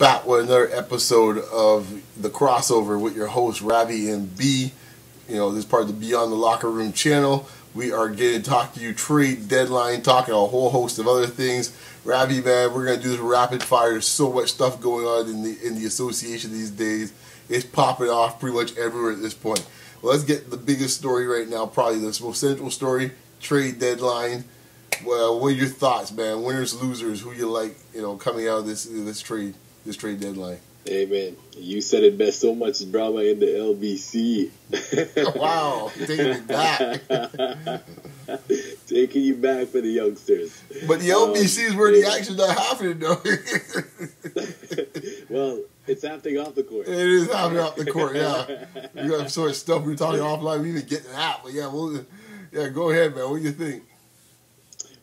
back with another episode of the crossover with your host Ravi and B. You know, this is part of the Beyond the Locker Room channel. We are getting to talk to you trade deadline, talking a whole host of other things. Ravi, man, we're gonna do this rapid fire. There's so much stuff going on in the association these days. It's popping off pretty much everywhere at this point. Well, let's get the biggest story right now, probably the most central story: trade deadline. Well, what are your thoughts, man? Winners, losers, who you like, coming out of this trade deadline? Hey, man, you said it best. So much drama in the LBC. Wow, taking it back. Taking you back for the youngsters. But the LBC is where the action's not happening, though. Well, it's happening off the court. It is happening off the court, yeah. You got sort of stuff we were talking offline. We even getting that, but yeah, go ahead, man. What do you think?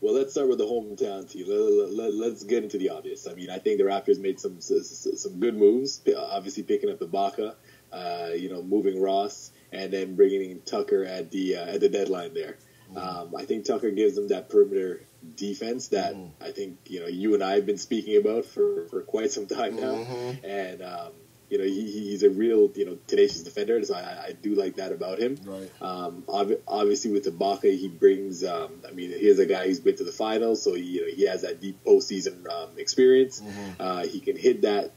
Well, let's start with the hometown team. Let's get into the obvious. I mean, I think the Raptors made some good moves. Obviously, picking up Ibaka, moving Ross, and then bringing in Tucker at the deadline there. I think Tucker gives them that perimeter defense that I think you and I have been speaking about for quite some time now, and he's a real tenacious defender, so I do like that about him. Right. Obviously with Ibaka, he brings. Here's a guy who's been to the finals, so he has that deep postseason experience. He can hit that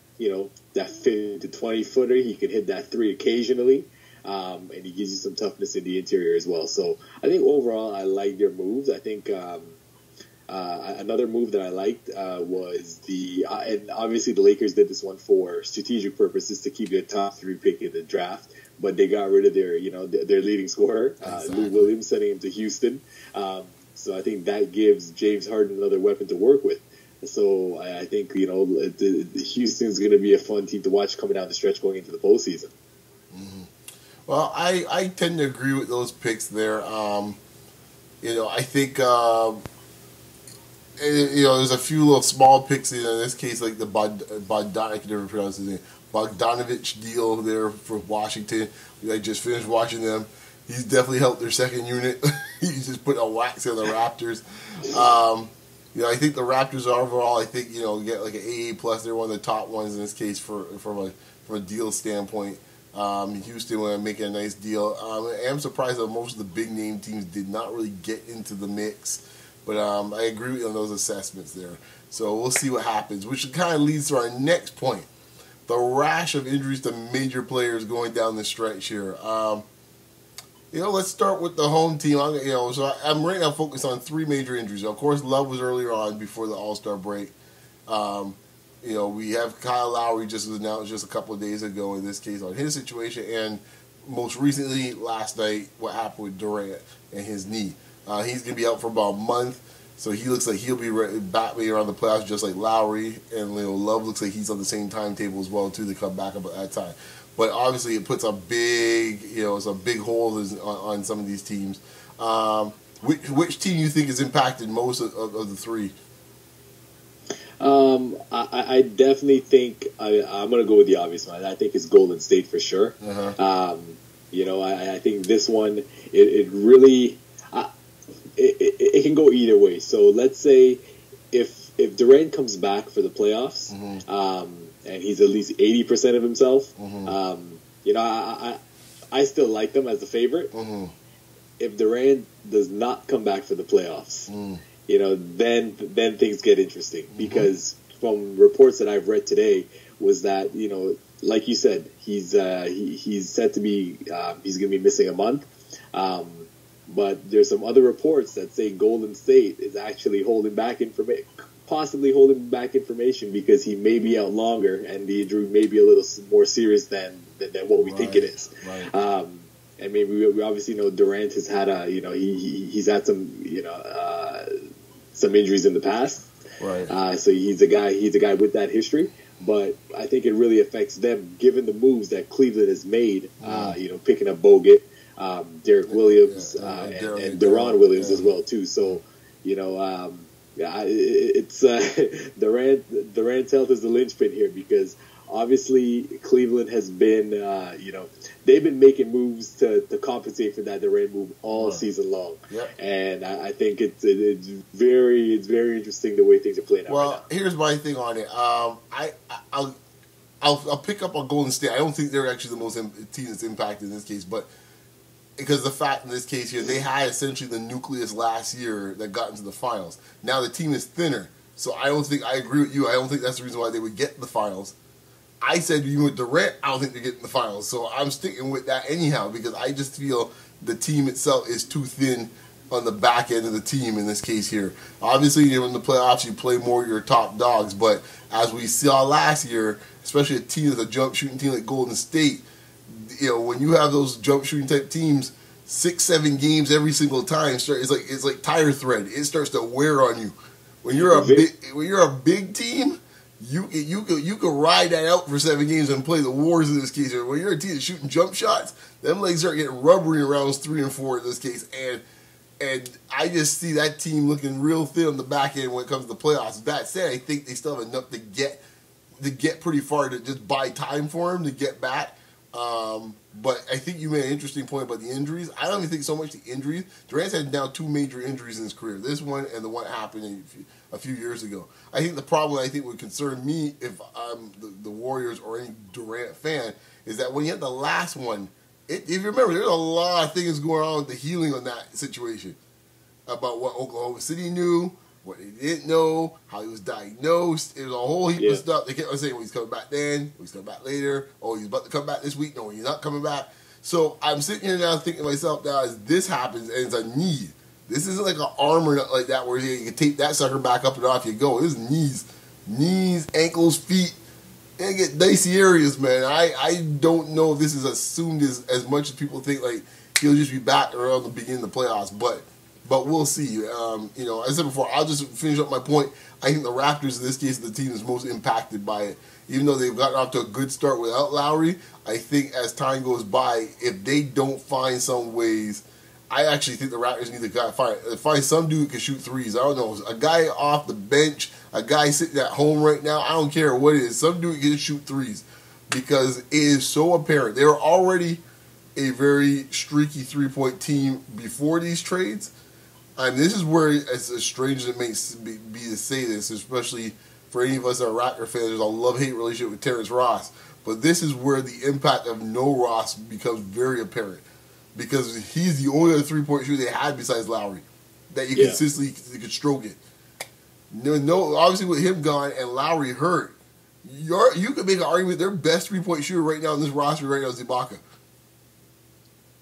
that 50 to 20 footer. He can hit that three occasionally. And he gives you some toughness in the interior as well. So I think overall I like their moves. I think another move that I liked was and obviously the Lakers did this one for strategic purposes to keep their top 3 pick in the draft, but they got rid of their leading scorer, Lou Williams, sending him to Houston. So I think that gives James Harden another weapon to work with. So I think Houston's going to be a fun team to watch coming down the stretch going into the postseason. Well, I tend to agree with those picks there. I think there's a few little small picks in this case, like the I can never pronounce his name, Bogdanovich deal there for Washington. I just finished watching them. He's definitely helped their second unit. He's just put a wax on the Raptors. I think the Raptors overall, get like an AA+. They're one of the top ones in this case from a deal standpoint. Houston were making a nice deal. I am surprised that most of the big name teams did not really get into the mix, but I agree with you on those assessments there. So we'll see what happens, which kind of leads to our next point: the rash of injuries to major players going down the stretch here. Let's start with the home team. So I'm right now focused on 3 major injuries. Of course, Love was earlier on before the All-Star break. We have Kyle Lowry just was announced just a couple of days ago in this case on his situation, and most recently last night what happened with Durant and his knee. He's going to be out for about a month, so he looks like he'll be back around the playoffs just like Lowry, and Love looks like he's on the same timetable as well too to come back up at that time. But obviously it puts a big hole on some of these teams. Which team you think is impacted most of the 3? I definitely think I'm going to go with the obvious one. I think it's Golden State for sure. I think this one, it really, it can go either way. So let's say if Durant comes back for the playoffs, and he's at least 80% of himself, I still like them as the favorite. If Durant does not come back for the playoffs, then things get interesting, because from reports that I've read today was that, like you said, he's said to be, he's going to be missing a month. But there's some other reports that say Golden State is actually possibly holding back information because he may be out longer and the injury may be a little more serious than what we think it is. Right. I mean, we obviously know Durant has had he's had some some injuries in the past. Right. So he's a guy with that history. But I think it really affects them given the moves that Cleveland has made. Picking up Bogut, Derek Williams, and Deron Williams as well too. So it's Durant's health is the linchpin here, because obviously Cleveland has been, they've been making moves to compensate for that Durant move all season long. Yep. And I think it's very interesting the way things are playing out. Well, right now. Here's my thing on it. I'll pick up on Golden State. I don't think they're actually the most team that's impacted in this case, but because the fact in this case here, they had essentially the nucleus last year that got into the finals. Now the team is thinner, so I agree with you. I don't think that's the reason why they would get the finals. I said even with Durant, I don't think they're getting the finals, so I'm sticking with that anyhow because I just feel the team itself is too thin on the back end of the team in this case here. Obviously, in the playoffs, you play more of your top dogs, but as we saw last year, especially a team that's a jump shooting team like Golden State, when you have those jump shooting type teams, 6-7 games every single time, it's like tire thread. It starts to wear on you. When you're a big team, you could ride that out for 7 games and play the Wars in this case. When you're a team that's shooting jump shots, them legs start getting rubbery in rounds 3 and 4 in this case, and I just see that team looking real thin on the back end when it comes to the playoffs. That said, I think they still have enough to get pretty far to just buy time for them to get back. But I think you made an interesting point about the injuries. I don't even think so much the injuries. Durant's had now 2 major injuries in his career. This one and the one happened a few years ago. I think the problem would concern me if I'm the Warriors or any Durant fan is that when you had the last one, if you remember, there's a lot of things going on with the healing on that situation about what Oklahoma City knew, what they didn't know, how he was diagnosed. It was a whole heap of stuff. They kept on saying, well, he's coming back then, he's coming back later, oh, he's about to come back this week, no, he's not coming back. So I'm sitting here now thinking to myself now, as this happens, and it's a knee. This isn't like an arm or nothing like that where you can tape that sucker back up and off you go. This is knees, ankles, feet. They get dicey areas, man. I don't know if this is assumed as much as people think, like, he'll just be back around the beginning of the playoffs, but we'll see. As I said before, I'll just finish up my point. I think the Raptors, in this case, are the team that's most impacted by it. Even though they've gotten off to a good start without Lowry, I think as time goes by, if they don't find some ways, I actually think the Raptors need to find some dude who can shoot threes. I don't know, a guy off the bench, a guy sitting at home right now, I don't care what it is, some dude can shoot threes because it is so apparent. They were already a very streaky three-point team before these trades. And this is where, as strange as it may be to say this, especially for any of us that are Raptor fans, there's a love-hate relationship with Terrence Ross. But this is where the impact of no Ross becomes very apparent. Because he's the only other three-point shooter they had besides Lowry that you consistently could stroke it. No, obviously with him gone and Lowry hurt, you could make an argument their best three-point shooter right now in this roster right now is Ibaka.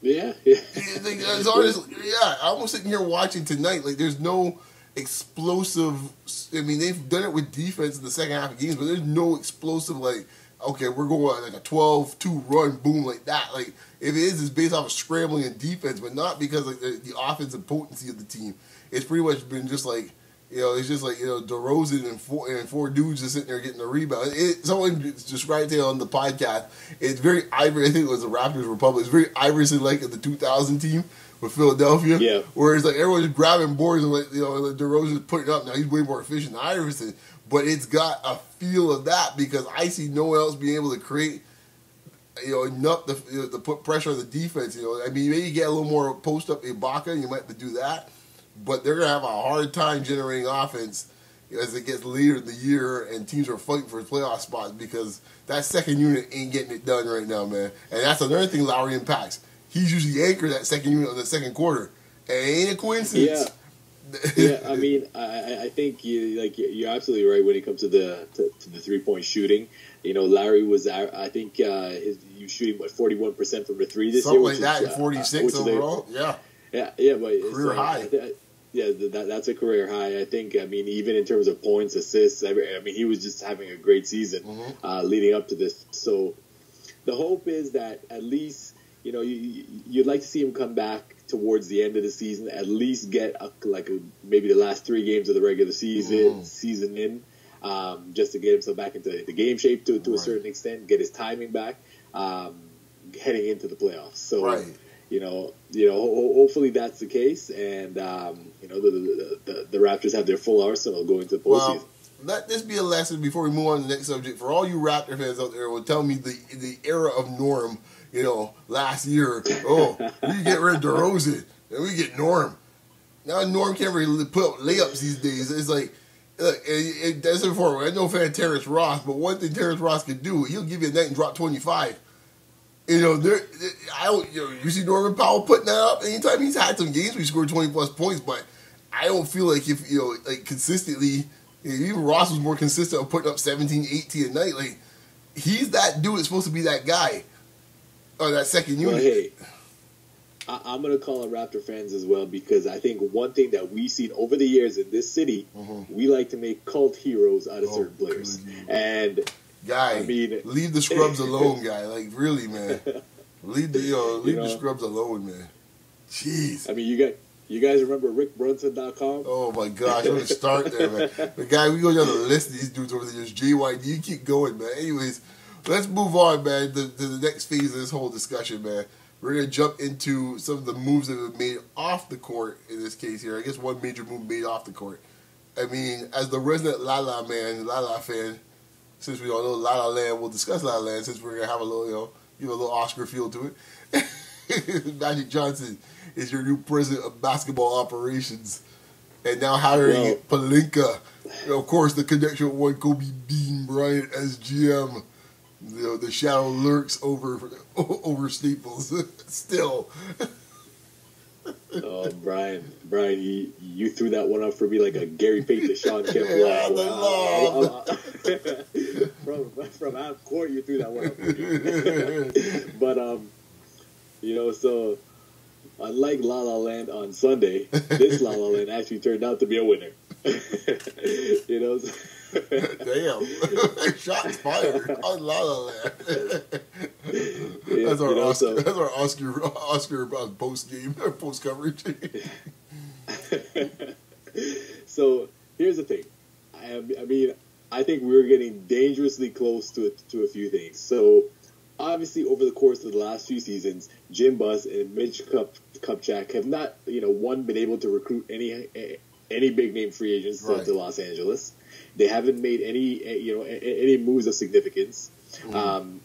Yeah. It's honestly, I'm almost sitting here watching tonight. Like, there's no explosive. I mean, they've done it with defense in the second half of games, but there's no explosive, like, okay, we're going like a 12-2 run, boom, like that. Like, if it is, it's based off of scrambling and defense, but not because of the offensive potency of the team. It's pretty much been just like, it's just like, DeRozan and four dudes just sitting there getting the rebound. Someone described it on the podcast. It's very Ivory. I think it was the Raptors Republic. It's very Iverson-like of the 2000 team with Philadelphia. Yeah. Where it's like everyone's grabbing boards and like DeRozan's putting it up. Now he's way more efficient than Iverson, but it's got a feel of that because I see no one else being able to create enough to put pressure on the defense. I mean, maybe you get a little more post up Ibaka, you might have to do that. But they're going to have a hard time generating offense as it gets later in the year and teams are fighting for playoff spots because that second unit ain't getting it done right now, man. And that's another thing Lowry impacts. He's usually anchored that second unit in the second quarter. And it ain't a coincidence. Yeah, I mean, I think you're absolutely right when it comes to the 3-point shooting. Lowry was, I think, he was shooting 41% from the three this Something year, like that, and 46 overall. Yeah, but career high. That's a career high. I think. I mean, even in terms of points, assists. I mean, he was just having a great season leading up to this. So the hope is that at least you'd like to see him come back towards the end of the season, at least get maybe the last 3 games of the regular season in, just to get himself back into the game shape to a certain extent, get his timing back, heading into the playoffs. So. Right. Hopefully that's the case, and the Raptors have their full arsenal going to the postseason. Well, let this be a lesson before we move on to the next subject. For all you Raptor fans out there, will tell me the era of Norm. Last year, we get rid of DeRozan and we get Norm. Now Norm can't really put up layups these days. It's like Look, it doesn't for I know fan Terrence Ross, but one thing Terrence Ross can do, he'll give you a night and drop 25. You know, I don't. You know, you see Norman Powell putting that up. Anytime he's had some games, we scored 20 plus points, but I don't feel like if like consistently, even Ross was more consistent of putting up 17, 18 a night. Like he's that dude that's supposed to be that guy or that second unit. Well, hey, I'm going to call on Raptor fans as well because I think one thing that we've seen over the years in this city, we like to make cult heroes out of certain players. And guy, I mean, leave the scrubs alone, guy. Like really, man. Leave the scrubs alone, man. Jeez. I mean, you guys remember RickBrunson.com? Oh my gosh, I'm gonna start there, man. But guy, we go down the list of these dudes over the years. JYD, you keep going, man. Anyways, let's move on, man, to the next phase of this whole discussion, man. We're going to jump into some of the moves that have been made off the court in this case here. I guess one major move made off the court. I mean, as the resident La fan, since we all know La La Land, we'll discuss La La Land since we're going to have a little, a little Oscar feel to it. Magic Johnson is your new president of basketball operations. And now hiring Pelinka. Of course, the connection with one Kobe Bean Bryant as GM. The shadow lurks over Staples still. Oh, Brian, you threw that one up for me like a Gary Payton to Sean Kemp. From half court, you threw that one up for me. But so unlike La La Land on Sunday, this La La Land actually turned out to be a winner. Damn. Shots fired on La La Land. That's our Oscar post game or post coverage. So here's the thing. I mean, I think we're getting dangerously close to a few things. So obviously, over the course of the last few seasons, Jim Buss and Mitch Kupchak have not, one, been able to recruit any big name free agents to Los Angeles. They haven't made any moves of significance. And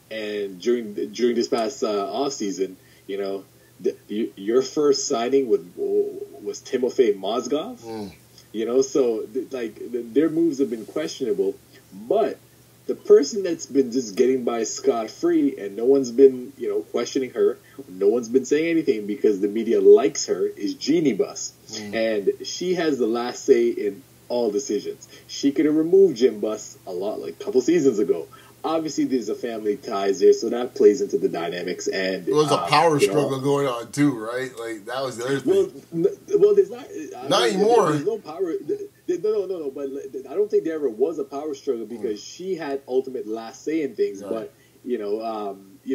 during this past off season, your first signing was Timofey Mozgov. So their moves have been questionable, but the person that's been just getting by scot-free and no one's been, questioning her, no one's been saying anything because the media likes her is Jeannie Buss. And she has the last say in all decisions. She could have removed Jim Buss a couple seasons ago. Obviously, there's a family ties there, so that plays into the dynamics. And it was a power struggle going on too, right? Like that was the other thing. Well, there's not anymore. There's no power. No. But I don't think there ever was a power struggle because she had ultimate last say in things. Right. But it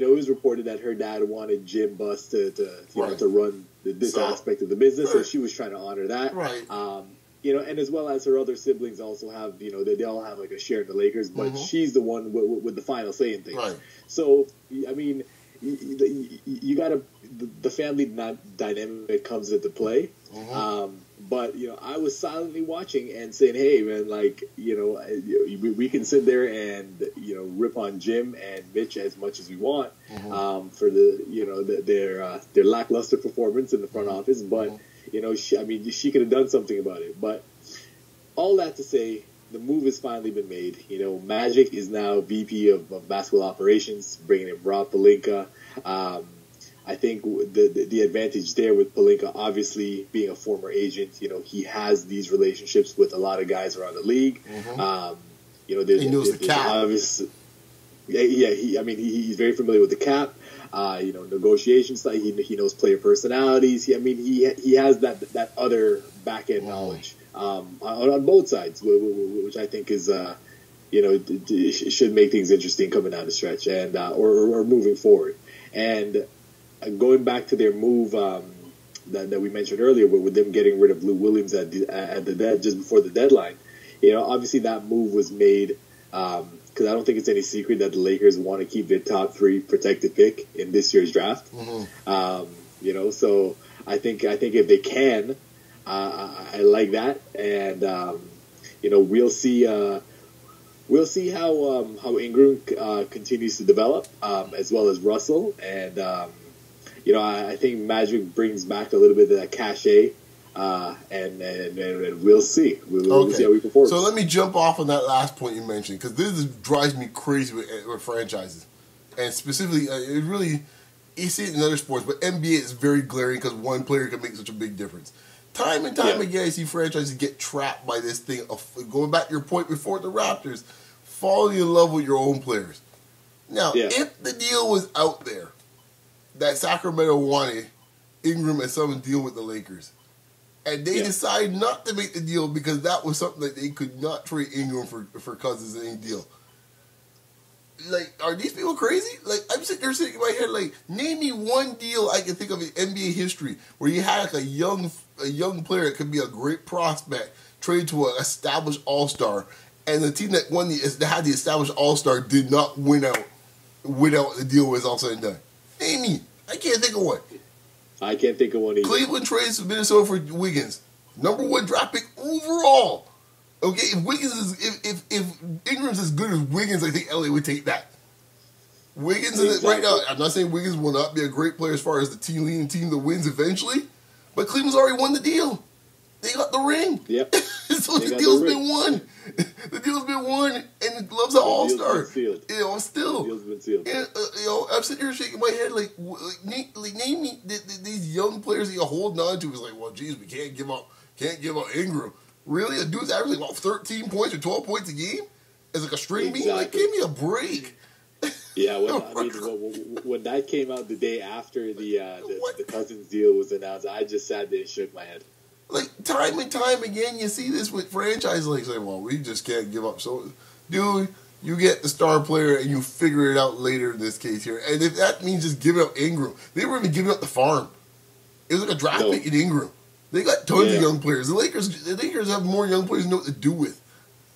was reported that her dad wanted Jim Buss to run this aspect of the business, so she was trying to honor that. Right. And as well as her other siblings also have, they all have like a share in the Lakers, but she's the one with the final say in things. Right. So, I mean, you got the family dynamic comes into play. But, I was silently watching and saying, hey, man, we can sit there and, rip on Jim and Mitch as much as we want for their lackluster performance in the front office. But, she could have done something about it. But all that to say, the move has finally been made. Magic is now VP of basketball operations, bringing in Rob Pelinka. I think the advantage there with Pelinka, obviously being a former agent, he has these relationships with a lot of guys around the league. He knows the cap. He's very familiar with the cap. Negotiations. He knows player personalities. He has that other back end knowledge on both sides, which I think is should make things interesting coming down the stretch and or moving forward. And going back to their move that we mentioned earlier, with them getting rid of Lou Williams just before the deadline. Obviously that move was made. Because I don't think it's any secret that the Lakers want to keep their top 3 protected pick in this year's draft. So I think if they can, I like that, and we'll see how Ingram continues to develop, as well as Russell, and I think Magic brings back a little bit of that cachet and we'll see. We'll see how we perform. So let me jump off on that last point you mentioned, because this drives me crazy with franchises, and specifically, it really, you see it in other sports, but NBA is very glaring because one player can make such a big difference. Time and time again, I see franchises get trapped by this thing of, going back to your point before the Raptors, falling in love with your own players. Now, if the deal was out there that Sacramento wanted Ingram and some deal with the Lakers, and they decide not to make the deal because that was something that they could not trade Ingram for Cousins in any deal. Like, are these people crazy? Like, I'm sitting there in my head, like, name me one deal I can think of in NBA history where you had like a young player that could be a great prospect traded to an established all-star, and the team that had the established all-star did not win out the deal was all said and done. Name me. I can't think of one. I can't think of one either. Cleveland trades Minnesota for Wiggins, #1 draft pick overall. Okay, if Ingram's as good as Wiggins, I think LA would take that. Wiggins right now. I'm not saying Wiggins will not be a great player as far as the team leading team that wins eventually, but Cleveland's already won the deal. They got the ring. Yep. So the deal's been won. The deal's been won, and Love's an all-star. Still. The deal's been sealed. And, I'm sitting here shaking my head like name me these young players that you're holding on to. Is like, well, geez, we can't give up Ingram. Really, a dude's averaging about 13 points or 12 points a game as like a string bean. Like, give me a break. Yeah, when that came out the day after the Cousins deal was announced, I just sat there and shook my head. Like, time and time again, you see this with franchise leagues. Like, well, we just can't give up. So, dude, you get the star player and you figure it out later in this case here. And if that means just giving up Ingram, they weren't even giving up the farm. It was like a draft pick in Ingram. They got tons of young players. The Lakers have more young players than know what to do with.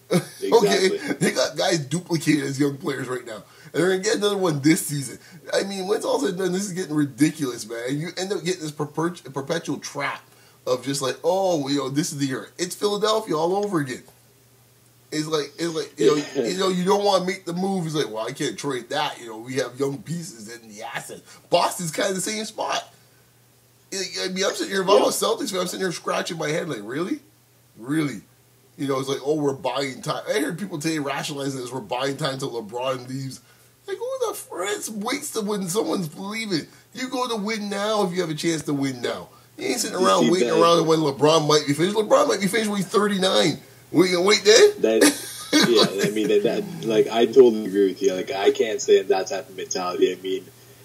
Exactly. Okay? They got guys duplicated as young players right now. And they're going to get another one this season. I mean, when it's all said and done, this is getting ridiculous, man. And you end up getting this perpetual trap of just like, oh, this is the year. It's Philadelphia all over again. It's like you don't want to make the move. It's like, well, I can't trade that. We have young pieces and the assets. Boston's kind of the same spot. I mean, I'm sitting here, if I'm a Celtics fan, I'm sitting here scratching my head like, really? Really? It's like, we're buying time. I heard people today rationalizing this, we're buying time until LeBron leaves. Like, who the friends waits to when someone's leaving? You go to win now if you have a chance to win now. You ain't sitting around waiting around when LeBron might be finished. LeBron might be finished when he's 39. We gonna wait then? I mean, like, I totally agree with you. Like, I can't stand that type of mentality. I mean,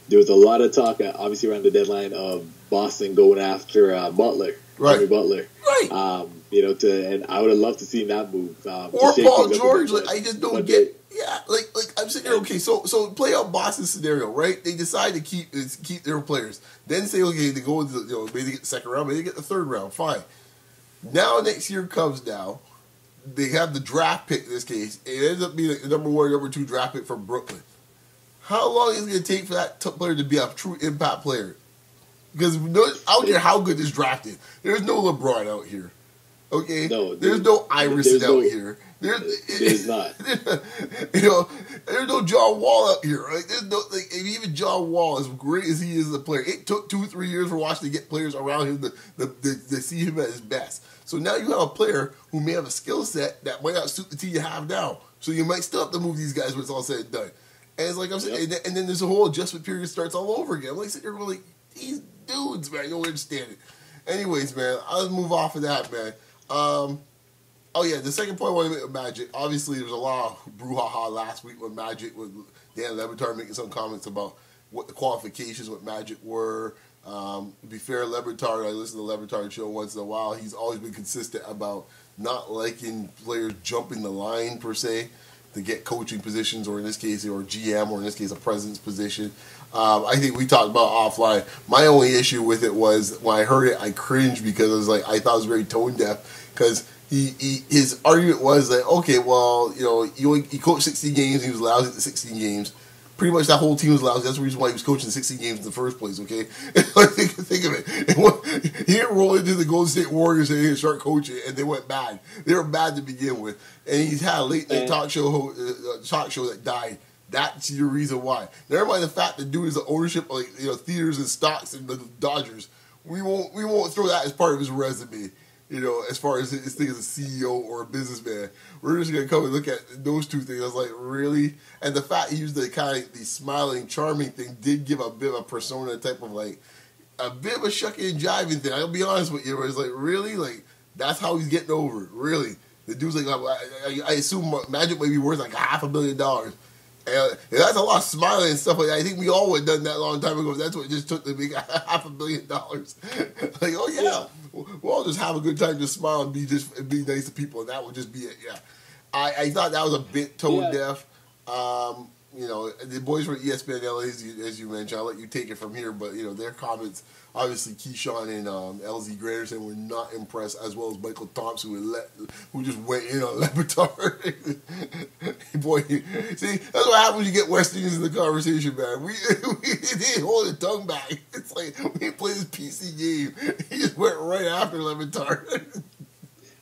there was a lot of talk, obviously, around the deadline of Boston going after Butler, Jimmy Butler. Right. And I would have loved to see that move. Or Paul George. Like, I just don't get. Yeah, like I'm sitting here. Okay, so play out Boston's scenario, right? They decide to keep their players. Then say, okay, they go into maybe they get the second round, maybe they get the third round. Fine. Now next year comes now. They have the draft pick in this case. It ends up being like the #1, #2 draft pick from Brooklyn. How long is it going to take for that player to be a true impact player? Because I don't care how good this draft is. There's no LeBron out here. Okay? No, there's no Iverson out here. There's not. There's no John Wall out here. Right? There's no even John Wall, as great as he is as a player, it took 2 or 3 years for Washington to get players around him to see him at his best. So now you have a player who may have a skill set that might not suit the team you have now. So you might still have to move these guys when it's all said and done. And it's like I'm saying, and then there's a whole adjustment period starts all over again. I'm like sitting there like, these dudes, man, you don't understand it. Anyways, man, I'll move off of that, man. The second point I want to make with Magic. Obviously, there was a lot of brouhaha last week with Magic, with Dan Le Batard making some comments about what the qualifications with Magic were. To be fair, Le Batard, I listen to the Le Batard show once in a while. He's always been consistent about not liking players jumping the line, per se, to get coaching positions, or in this case, or GM, or in this case, a president's position. I think we talked about offline. My only issue with it was when I heard it, I cringed because I thought it was very tone deaf. Because his argument was that, okay, well, he coached 16 games, he was lousy at the 16 games. Pretty much that whole team was lousy. That's the reason why he was coaching 16 games in the first place, okay? Think of it. He didn't roll into the Golden State Warriors and he didn't start coaching, and they went bad. They were bad to begin with. And he's had a late-night talk show that died. That's your reason why. Never mind the fact that dude is the ownership of theaters and stocks in the Dodgers. we won't throw that as part of his resume. You know, as far as his thing as a CEO or a businessman, we're just gonna come and look at those two things. I was like, really? And the fact he used the the smiling, charming thing did give a bit of a persona type of like a bit of a shucking and jiving thing. I'll be honest with you, where it's like, really, like that's how he's getting over it. Really, the dude's like, I assume Magic might be worth like $500 million. And that's a lot of smiling and stuff like that. I think we all would have done that a long time ago. That's what it just took to make $500 million. Like, oh yeah, we'll all just have a good time, just smile and be nice to people, and that would just be it. Yeah, I thought that was a bit tone deaf. You know, the boys from ESPN LA, as you mentioned, I'll let you take it from here. But you know, their comments, obviously, Keyshawn and LZ Granderson were not impressed, as well as Michael Thompson, who just went in on Levitar. Boy, see, that's what happens when you get West Indians in the conversation, man. We didn't hold the tongue back. It's like we didn't play this PC game. He just went right after Levitar.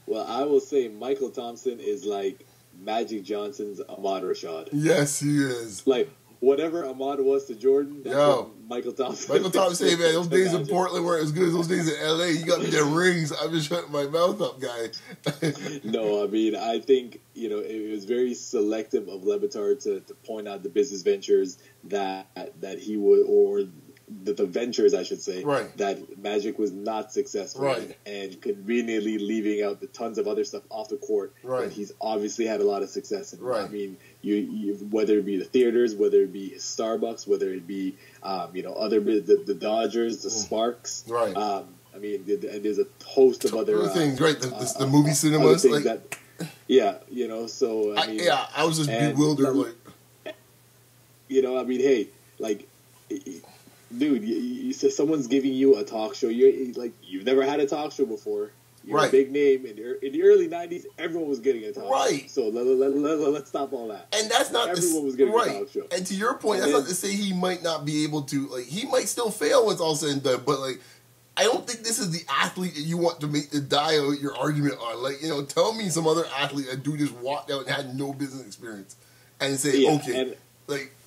Well, I will say Michael Thompson is like Magic Johnson's Ahmad Rashad. Yes, he is. Like, whatever Ahmad was to Jordan, that's what Michael Thompson. Michael Thompson said, man, those days in Portland weren't as good as those days in LA. You got me them rings. I'm just shutting my mouth up, guy. No, I mean, I think, you know, it was very selective of Levitar to point out the business ventures that he would, or the ventures, I should say, that Magic was not successful in, and conveniently leaving out the tons of other stuff off the court that he's obviously had a lot of success in. I mean, you whether it be the theaters, whether it be Starbucks, whether it be you know, other the Dodgers, the Sparks. I mean, and there's a host of other things. The movie cinemas, like that. Yeah, you know. So I mean, I was just bewildered. Like, you know, I mean, hey, like. Dude, you said someone's giving you a talk show. You've never had a talk show before. You're a big name. In the early 90s, everyone was getting a talk show. So let's stop all that. And that's not everyone was getting a talk show. And to your point, that's not to say he might not be able to. Like, he might still fail when it's all said and done. But like, I don't think this is the athlete that you want to make the die out your argument on. Like, you know, tell me some other athlete that dude just walked out and had no business experience, and say,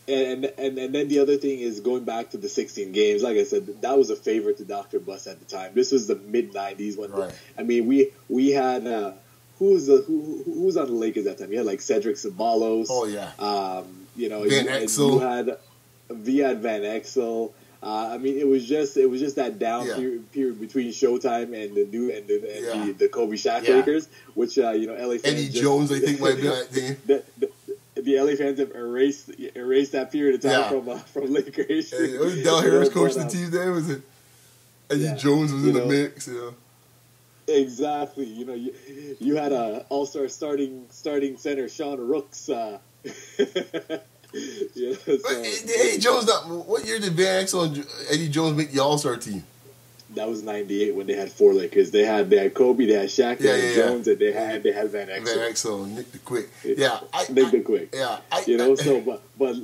And then the other thing is going back to the 16 games. Like I said, that was a favorite to Dr. Buss at the time. This was the mid 90s when I mean we had who was on the Lakers at that time? You had like Cedric Ceballos. Oh yeah. You know, Van Exel. You had Van Exel. I mean, it was just that down period between Showtime and the Kobe Shaq Lakers, which you know, LA fans Eddie Jones, I think, might be that team. The LA fans have erased that period of time from Lakers. Hey, was Del Harris coached the team there? Was it Eddie Jones was in the mix? You know? Exactly. You know, you had a all-star starting center Sean Rooks. Eddie Jones. What year did Van Exel and Eddie Jones make the all-star team? That was '98 when they had four Lakers. They had Kobe, they had Shaq, they had Jones, and they had Van Exel. Van Exel, Nick the Quick. Nick the Quick. You know, but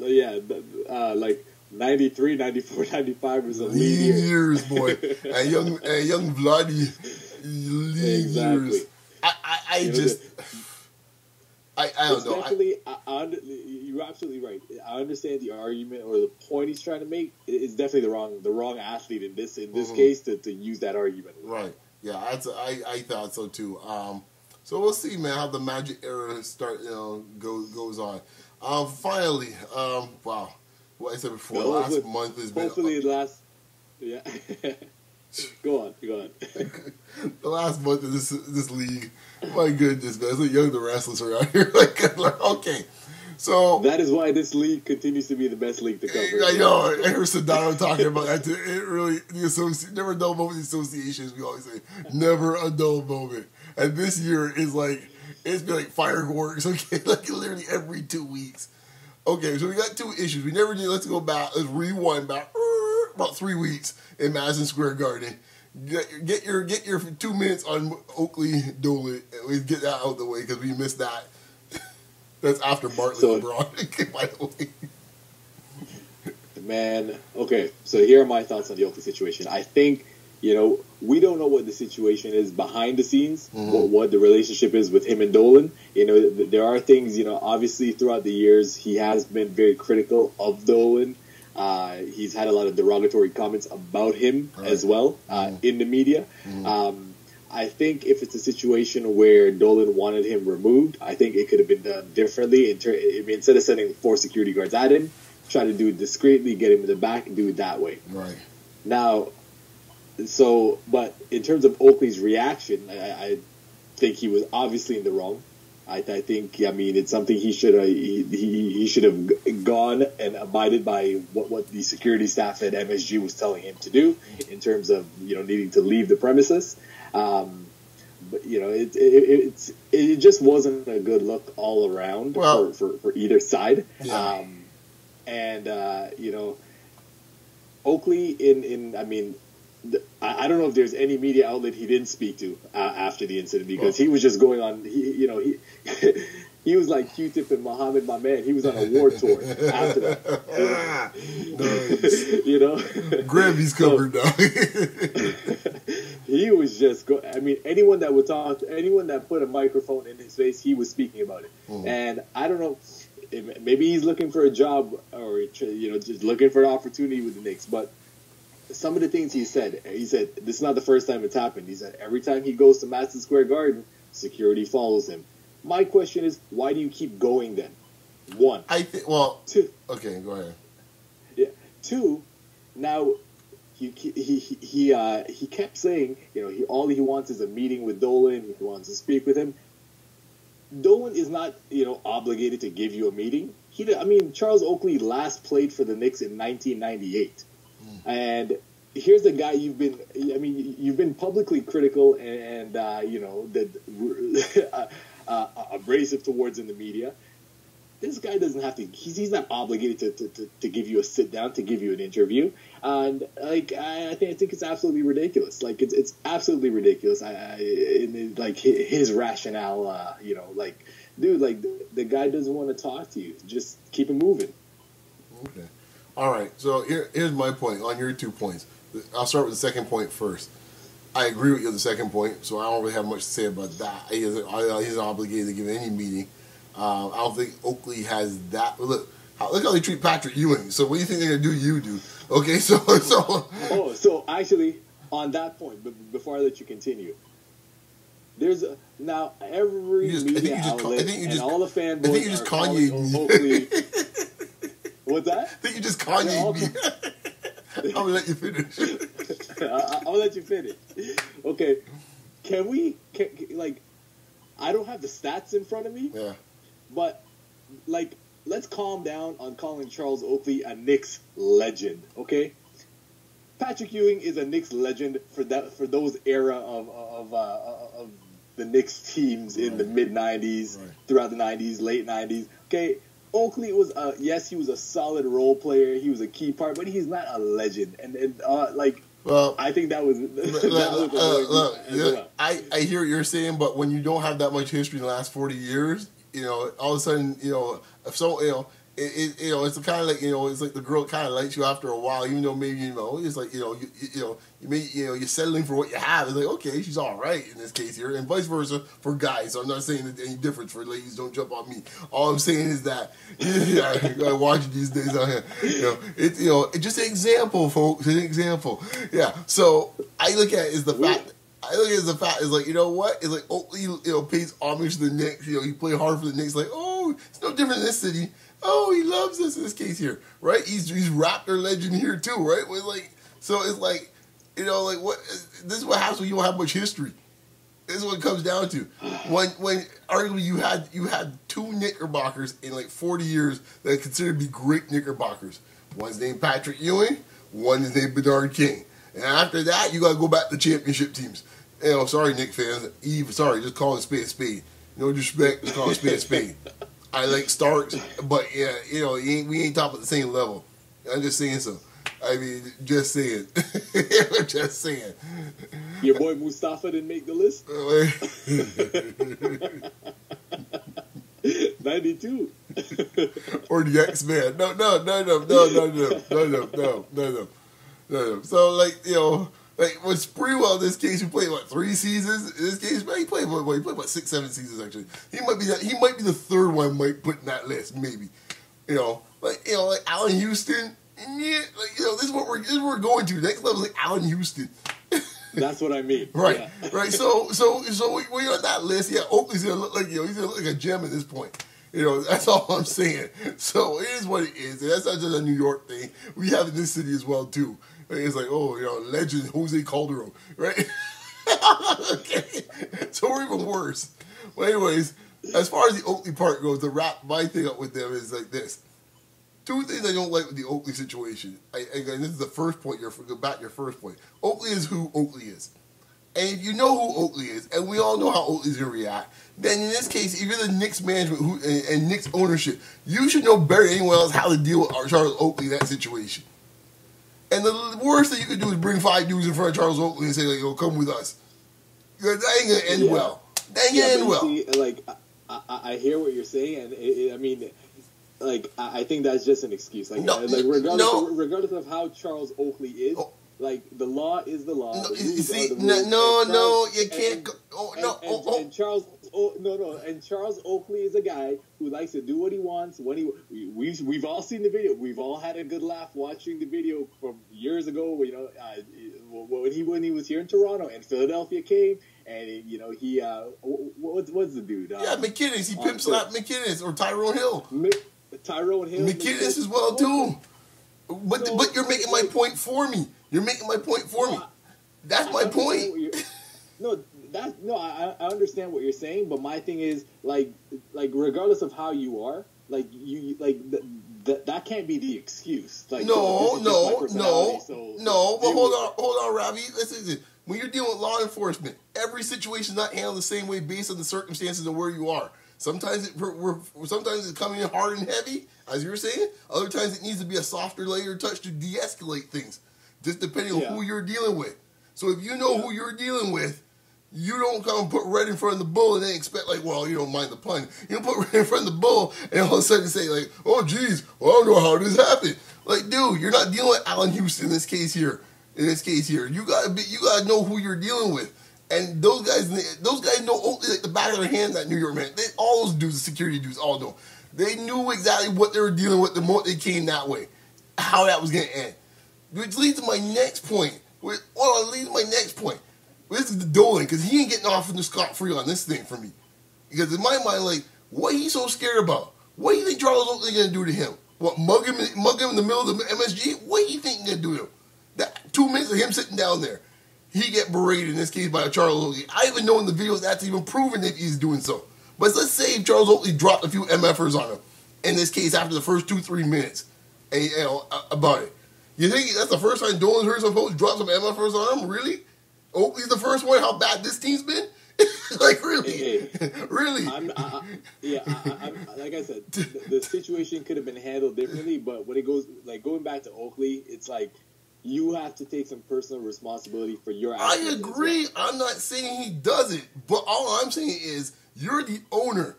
like 93, 94, 95 was a lean years, boy. and young Vladdy, lean years. I don't know. Definitely, you're absolutely right. I understand the argument or the point he's trying to make. It's definitely the wrong athlete in this case to use that argument. Right. Yeah, I thought so too. So we'll see, man, how the Magic era goes on. Finally, wow. What I said before, last month has been. Hopefully, yeah. Go on. The last month of this league, my goodness, man, it's like Young the Restless around here. like, okay, so that is why this league continues to be the best league to cover. I know. I heard Sedano talking about that. It really never a dull moment. Associations, we always say, never a dull moment. And this year is like it's been like fireworks. Okay, like literally every 2 weeks. Okay, so we got two issues. We never did. Let's go back. Let's rewind back about 3 weeks in Madison Square Garden. Get your 2 minutes on Oakley Dolan. We get that out of the way because we missed that. That's after Bartley LeBron. By the way. Man, okay. So here are my thoughts on the Oakley situation. I think, you know, we don't know what the situation is behind the scenes, what the relationship is with him and Dolan. You know, there are things, you know, obviously throughout the years he has been very critical of Dolan. He's had a lot of derogatory comments about him as well in the media. I think if it's a situation where Dolan wanted him removed, I think it could have been done differently. Instead of sending 4 security guards at him, try to do it discreetly, get him in the back, and do it that way. Right. Now, but in terms of Oakley's reaction, I think he was obviously in the wrong. I think, it's something he should have gone and abided by what the security staff at MSG was telling him to do in terms of, needing to leave the premises. But, it just wasn't a good look all around for either side. Yeah. Oakley I don't know if there's any media outlet he didn't speak to after the incident because he was just going on. He was like Q-Tip and Muhammad, my man. He was on a war tour after that. Nice. Gravy's covered now. He was just anyone that would talk, anyone that put a microphone in his face, he was speaking about it. And I don't know, maybe he's looking for a job or just looking for an opportunity with the Knicks, but some of the things he said, this is not the first time it's happened. He said every time he goes to Madison Square Garden, security follows him. My question is, why do you keep going then? 1. Two. Okay, go ahead. Yeah. 2. Now, he kept saying, all he wants is a meeting with Dolan. He wants to speak with him. Dolan is not, obligated to give you a meeting. Charles Oakley last played for the Knicks in 1998. And here's the guy you've been publicly critical and abrasive towards in the media. This guy doesn't have to. He's not obligated to give you a sit down, to give you an interview. And I think it's absolutely ridiculous. It's absolutely ridiculous. His rationale. Dude, the guy doesn't want to talk to you. Just keep it moving. Okay. All right, so here's my point on your 2 points. I'll start with the second point first. I agree with you on the second point, so I don't really have much to say about that. He's obligated to give any meeting. I don't think Oakley has that. Look how they treat Patrick Ewing. So what do you think they're going to do you do? Okay, so... So actually, on that point, before I let you continue, there's now every media outlet and all the fanboys I think you just Kanye Oakley... What's that? I think you just Kanye me. I'm going to let you finish. I'll let you finish. Okay. I don't have the stats in front of me. Yeah. But, let's calm down on calling Charles Oakley a Knicks legend, okay? Patrick Ewing is a Knicks legend for those era of the Knicks teams in the mid-'90s, throughout the '90s, late '90s, okay? Oakley was he was a solid role player. He was a key part, but he's not a legend. I think that was. I hear what you're saying, but when you don't have that much history in the last 40 years, all of a sudden, it's kind of like, it's like the girl kind of likes you after a while, even though maybe, it's like, you're settling for what you have. It's like, okay, she's all right in this case here, and vice versa for guys. So I'm not saying that any difference for ladies. Don't jump on me. All I'm saying is that, I watch it these days out here. It's just an example, folks. An example. Yeah. So I look at it as the fact. It's like, you know what? It's like Oakley, pays homage to the Knicks. He played hard for the Knicks. Like, oh, it's no different in this city. Oh, he loves us in this case here, right? He's Raptor legend here too, right? So it's like, what? This is what happens when you don't have much history. This is what it comes down to. When arguably you had 2 Knickerbockers in 40 years that are considered to be great Knickerbockers. One's named Patrick Ewing. One is named Bernard King. And after that, you got to go back to championship teams. Sorry, Knicks fans. Sorry, just call it spade a spade. No disrespect, just call it spade a spade. I like Starks, but we ain't top at the same level. I'm just saying so. Just saying. Just saying. Your boy Mustafa didn't make the list? 92. Or the X-Men. No. So, with Sprewell in this case, who played 3 seasons? In this case, man, he played 6, 7 seasons actually. He might be the third one might put in that list, maybe. Like Allen Houston. Yeah, like, this is what we're going to. Next level is like Allen Houston. That's what I mean. Right, yeah. right. So we're on that list. Yeah, Oakley's gonna look like he's gonna look like a gem at this point. That's all I'm saying. So it is what it is. And that's not just a New York thing. We have it in this city as well too. It's like, legend Jose Calderon, right? Okay, so we're even worse. Well, anyways, as far as the Oakley part goes, to wrap my thing up with them is like this. Two things I don't like with the Oakley situation. Again, this is the first point. Go back to your first point. Oakley is who Oakley is. And if you know who Oakley is, and we all know how Oakley's going to react, then in this case, if you're the Knicks management and Knicks ownership, you should know better than anyone else how to deal with Charles Oakley in that situation. And the worst thing you could do is bring 5 dudes in front of Charles Oakley and say, like, come with us. Because that ain't going to end well. That ain't going to end well. See, like, I hear what you're saying, and I mean... Like, I think that's just an excuse. Like, regardless of how Charles Oakley is, like, the law is the law. No, you can't. And Charles Oakley is a guy who likes to do what he wants. We've all seen the video. We've all had a good laugh watching the video from years ago. When he was here in Toronto and Philadelphia came. And he what's the dude? McKinnis. He pimp slapped McKinnis or Tyrone Hill. Tyrone Hill. McKinnis as well too. But you're making my point for me. That's my point. I understand what you're saying, but my thing is like regardless of how you are, like you that can't be the excuse. Like no. But hold on, Ravi. Listen. When you're dealing with law enforcement, every situation is not handled the same way based on the circumstances of where you are. Sometimes it's coming in hard and heavy, as you were saying. Other times it needs to be a softer layer touch to de-escalate things, just depending on who you're dealing with. So if you know who you're dealing with, you don't come and put red in front of the bull and then expect, like, well, you don't mind the pun. You don't put red in front of the bull and all of a sudden say, like, oh, geez, well, I don't know how this happened. Like, dude, you're not dealing with Allen Houston in this case here. You gotta know who you're dealing with, and those guys know Oakley like the back of their hand. That New York man, all those dudes, the security dudes, all know. They knew exactly what they were dealing with the moment they came that way, how that was gonna end. Which leads to my next point. This is the Dolan, because he ain't getting off from the scot-free on this thing for me. Because in my mind, like, what he so scared about? What do you think Charles Oakley gonna do to him? What, mug him in the middle of the MSG? What do you think he's gonna do to him? That 2 minutes of him sitting down there, he get berated in this case by Charles Oakley. I even know in the videos that's even proven that he's doing so. But let's say if Charles Oakley dropped a few MFers on him, in this case after the first 2-3 minutes, and, about it. You think that's the first time Dolan's heard some folks drop some MFers on him? Really? Oakley's the first one? How bad this team's been? Like, really? Really? Like I said, the situation could have been handled differently, but when it goes, like, going back to Oakley, it's like, you have to take some personal responsibility for your actions. I agree. Well. I'm not saying he doesn't, but all I'm saying is you're the owner.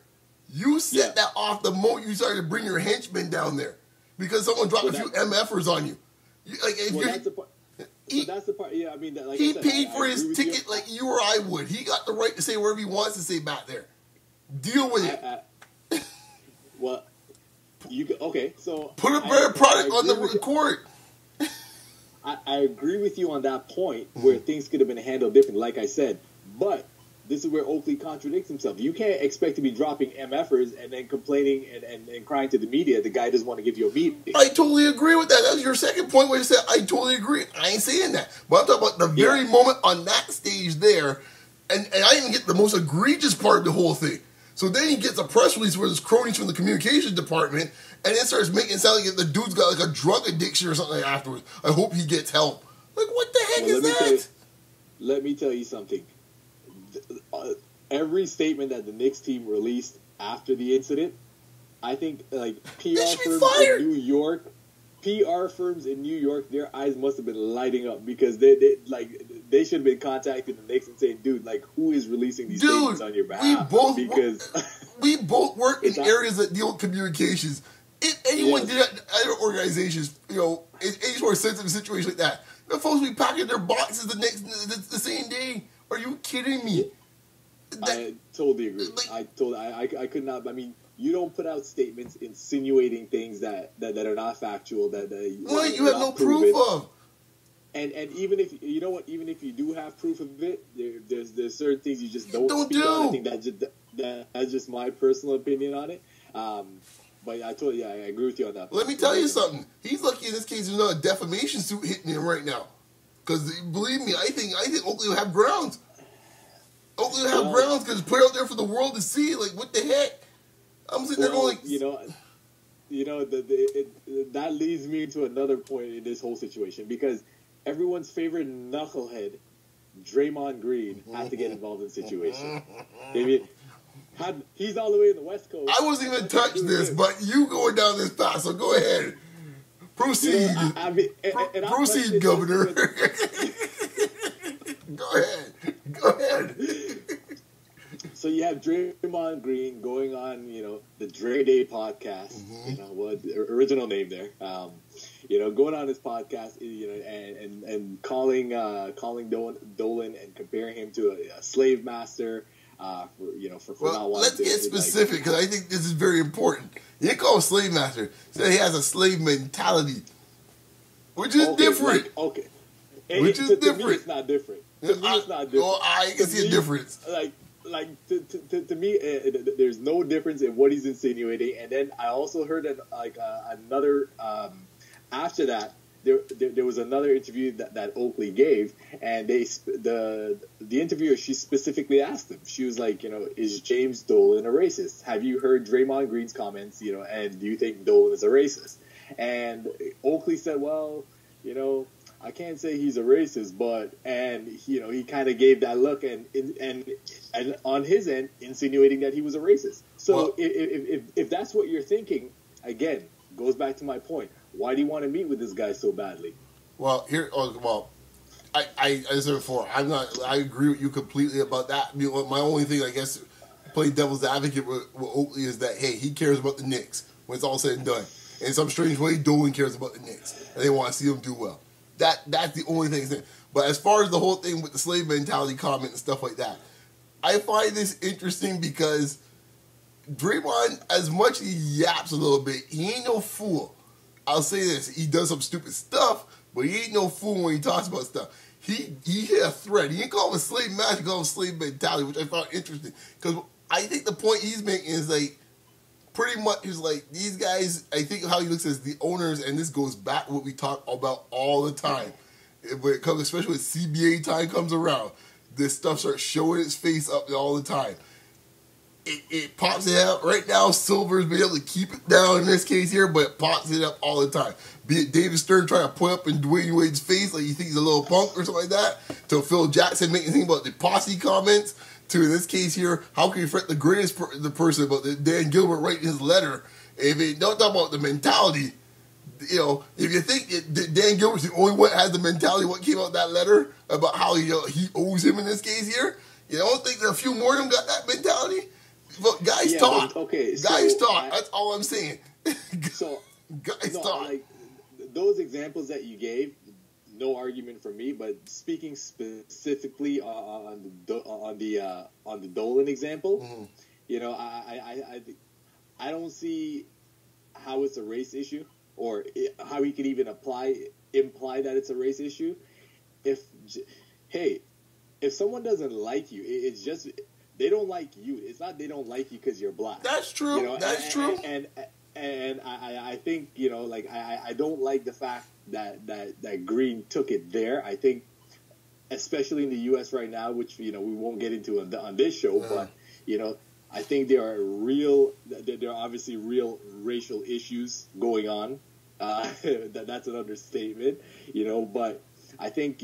You set that off the moment you started to bring your henchmen down there because someone dropped a few MFers on you. That's the part. That's the part. Yeah, I mean, like he I said, paid for his ticket like you or I would. He got the right to say whatever he wants to say back there. Deal with it. So put a better product on the court. I agree with you on that point where things could have been handled differently, like I said. But this is where Oakley contradicts himself. You can't expect to be dropping MFers and then complaining and crying to the media the guy doesn't want to give you a meeting. I totally agree with that. That's your second point where you said, I totally agree. I ain't saying that. But I'm talking about the very moment on that stage there, and I didn't get the most egregious part of the whole thing. So then he gets a press release where there's cronies from the communications department, and then starts making it sound like the dude's got like a drug addiction or something afterwards. I hope he gets help. Like, what the heck is that? Let me tell you something. Every statement that the Knicks team released after the incident, I think like PR firms in New York, their eyes must have been lighting up because they should have been contacting the Knicks and saying, dude, like, who is releasing these statements on your behalf? We both work in areas that deal with communications. If anyone did that in other organizations, in any sort of sensitive situation like that, the folks be packing their boxes the same day. Are you kidding me? I totally agree. I could not. I mean, you don't put out statements insinuating things that are not factual, that what you have no proof of. And even if you know what, even if you do have proof of it, there's certain things you just don't speak do. on. I think that's just my personal opinion on it. But I agree with you on that. Let me tell you something. He's lucky in this case there's not a defamation suit hitting him right now. Because believe me, I think Oakley will have grounds. Oakley will have grounds because it's put out there for the world to see. Like, what the heck? I'm sitting there going, like, that leads me to another point in this whole situation, because everyone's favorite knucklehead, Draymond Green, had to get involved in the situation. He's all the way in the West Coast. I wasn't even touch this, but you going down this path, so go ahead. Proceed. Proceed, Governor. Go ahead. So you have Draymond Green going on, the Dre Day podcast. The original name there. Going on his podcast, and calling Dolan and comparing him to a slave master. For not wanting let's get specific, because I think this is very important. You didn't call him slave master. Said he has a slave mentality, which is different. Which is different. To me, it's not different. To me, it's not different. Well, I can see a difference. To me, there's no difference in what he's insinuating. And then I also heard another after that. There was another interview that Oakley gave, and the interviewer, she specifically asked him. She was like, is James Dolan a racist? Have you heard Draymond Green's comments? And do you think Dolan is a racist? And Oakley said, well, I can't say he's a racist, but he kind of gave that look and on his end insinuating that he was a racist. So if that's what you're thinking, again, goes back to my point. Why do you want to meet with this guy so badly? Well, I said before, I agree with you completely about that. My only thing, I guess, play devil's advocate with Oakley is that, hey, he cares about the Knicks when it's all said and done. In some strange way, Dolan cares about the Knicks, and they want to see them do well. That's the only thing. But as far as the whole thing with the slave mentality comment and stuff like that, I find this interesting because Draymond, as much as he yaps a little bit, he ain't no fool. I'll say this, he does some stupid stuff, but he ain't no fool when he talks about stuff. He hit a threat. He didn't call him a slave master, he called him slave mentality, which I found interesting. Because I think the point he's making is like, pretty much is like, these guys, I think how he looks as the owners, and this goes back to what we talk about all the time. When it comes, especially when CBA time comes around, this stuff starts showing its face up all the time. It pops it out. Right now, Silver's been able to keep it down in this case here, but it pops it up all the time. Be it David Stern trying to point up in Dwayne Wade's face like he thinks he's a little punk or something like that, to Phil Jackson making thing about the posse comments, to in this case here, how can you fret the greatest the person about Dan Gilbert writing his letter? If it don't talk about the mentality, if you think that Dan Gilbert's the only one that has the mentality what came out that letter about how he owes him in this case here, you don't think that a few more of them got that mentality? But guys talk. Guys talk. That's all I'm saying. Guys talk. Like, those examples that you gave, no argument from me. But speaking specifically on the Dolan example, I don't see how it's a race issue, or how he could even imply that it's a race issue. If someone doesn't like you, it's just. They don't like you. It's not they don't like you because you're black. That's true. That's true. And I think I don't like the fact that Green took it there. I think, especially in the U.S. right now, which we won't get into on this show, but I think there are obviously real racial issues going on. That's an understatement, but I think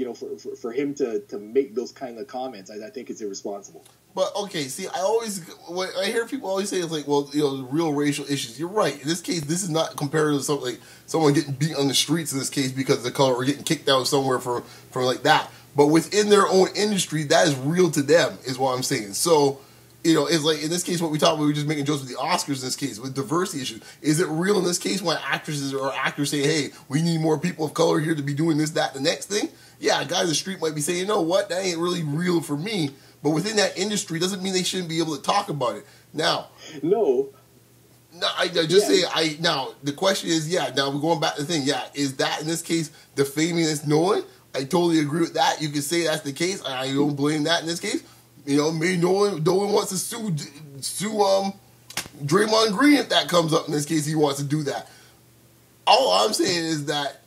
for him to make those kind of comments, I think it's irresponsible. But okay, see, when I hear people always say it's like, well, real racial issues. You're right. In this case, this is not compared to something like someone getting beat on the streets in this case because of the color, or getting kicked out somewhere for like that. But within their own industry, that is real to them, is what I'm saying. So, it's like in this case, what we talked about, we were just making jokes with the Oscars in this case, with diversity issues. Is it real in this case when actresses or actors say, hey, we need more people of color here to be doing this, that, the next thing? Yeah, a guy in the street might be saying, you know what, that ain't really real for me. But within that industry doesn't mean they shouldn't be able to talk about it. Now, no, No, I just say now the question is now we're going back to the thing is that in this case defaming this Nolan? I totally agree with that. You can say that's the case. I don't blame that in this case. You know, maybe Nolan wants to sue Draymond Green if that comes up in this case. He wants to do that. All I'm saying is that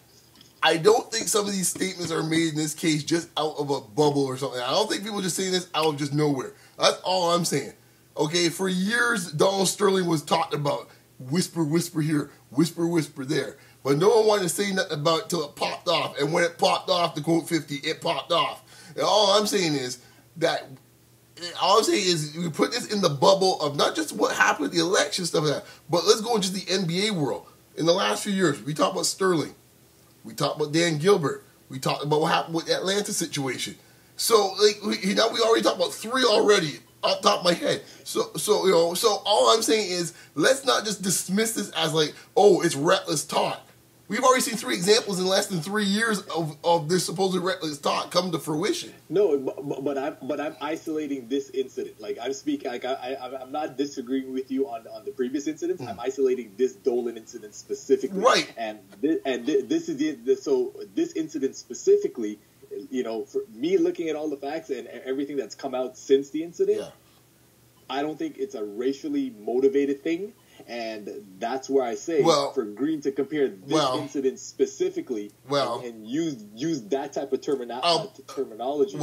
I don't think some of these statements are made in this case just out of a bubble or something. I don't think people just saying this out of just nowhere. That's all I'm saying. Okay, for years, Donald Sterling was talked about. Whisper, whisper here. Whisper, whisper there. But no one wanted to say nothing about it until it popped off. And when it popped off, to quote 50, it popped off. And all I'm saying is that, we put this in the bubble of not just what happened at the election, stuff like that, but let's go into the NBA world. In the last few years, we talked about Sterling. We talked about Dan Gilbert. We talked about what happened with the Atlanta situation. So, we already talked about 3 already. Off the top of my head. So all I'm saying is let's not just dismiss this as it's reckless talk. We've already seen 3 examples in less than 3 years of this supposed reckless talk come to fruition. No, but I'm isolating this incident. Like I'm speaking, I'm not disagreeing with you on the previous incidents. I'm isolating this Dolan incident specifically. Right. And this is so this incident specifically. You know, for me looking at all the facts and everything that's come out since the incident, I don't think it's a racially motivated thing. And that's where I say for Green to compare this incident specifically and use that type of terminology.